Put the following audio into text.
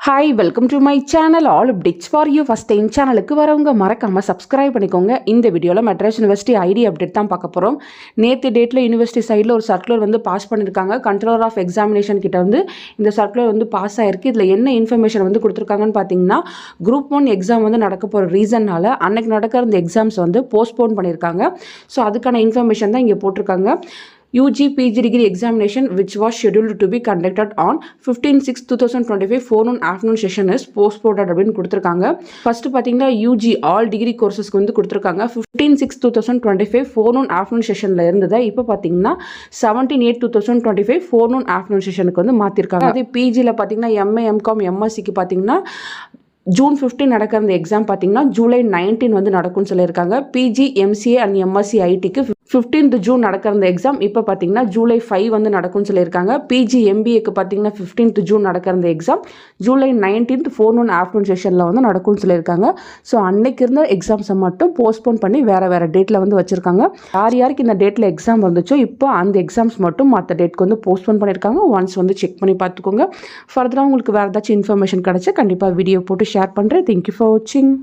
Hi welcome to my channel all updates for you. First time சேனலுக்கு வரவங்க மறக்காமல் subscribe பண்ணிக்கோங்க. இந்த வீடியோவில் மெட்ராஸ் யூனிவர்சிட்டி ஐடி அப்டேட் தான் பார்க்க போகிறோம். நேற்று டேட்டில் யூனிவர்சிட்டி சைடில் ஒரு சர்க்குலர் வந்து பாஸ் பண்ணியிருக்காங்க. கண்ட்ரோலர் ஆஃப் எக்ஸாமினேஷன் கிட்ட வந்து இந்த சர்க்குலர் வந்து பாஸ் ஆயிருக்கு. இதில் என்ன இன்ஃபர்மேஷன் வந்து கொடுத்துருக்காங்கன்னு பார்த்தீங்கன்னா, குரூப் 1 எக்ஸாம் வந்து நடக்க போகிற ரீசன்னால் அன்னைக்கு நடக்கிற இந்த எக்ஸாம்ஸ் வந்து போஸ்ட்போன் பண்ணியிருக்காங்க. ஸோ அதுக்கான இன்ஃபர்மேஷன் தான் இங்கே போட்டிருக்காங்க. UG PG degree examination which was scheduled to be conducted on 15/6/2025 forenoon afternoon session is postponed அப்படின்னு கொடுத்துருக்காங்க. ஃபர்ஸ்ட் பார்த்தீங்கன்னா UG ஆல் டிகிரி கோர்சஸ்க்கு வந்து கொடுத்துருக்காங்க. 15/6/2025 forenoon afternoon செஷனில் இருந்ததை இப்போ பார்த்தீங்கன்னா 17/8/2025 forenoon afternoon செஷனுக்கு வந்து மாற்றிருக்காங்க. அதே பிஜியில் பார்த்தீங்கன்னா MA MCOM MSCக்கு பார்த்தீங்கன்னா June 15 நடக்கிற இந்த எக்ஸாம் பார்த்தீங்கன்னா July 19 வந்து நடக்கும்னு சொல்லியிருக்காங்க. PG MCA அண்ட் MSc ஐடிக்கு 15th June நடக்கிற இந்த எக்ஸாம் இப்போ பார்த்தீங்கன்னா July 5 வந்து நடக்கும்னு சொல்லியிருக்காங்க. PG MBAக்கு பார்த்தீங்கன்னா 15th June நடக்கிற இந்த எக்ஸாம் July 19 forenoon afternoon செஷனில் வந்து நடக்கும்னு சொல்லியிருக்காங்க. ஸோ அன்னைக்கு இருந்த எக்ஸாம்ஸை மட்டும் போஸ்ட்போன் பண்ணி வேறு டேட்டில் வந்து வச்சுருக்காங்க. யாருக்கு இந்த டேட்டில் எக்ஸாம் வந்துச்சோ இப்போ அந்த எக்ஸாம்ஸ் மட்டும் மற்ற டேட்க்கு வந்து போஸ்ட்போன் பண்ணியிருக்காங்க. ஒன்ஸ் வந்து செக் பண்ணி பார்த்துக்கோங்க. ஃபர்தராக உங்களுக்கு வேறு ஏதாச்சும் இன்ஃபர்மேஷன் கிடச்சா கண்டிப்பாக வீடியோ போட்டு ஷேர் பண்ணுறேன். தேங்க்யூ ஃபார் வாட்சிங்.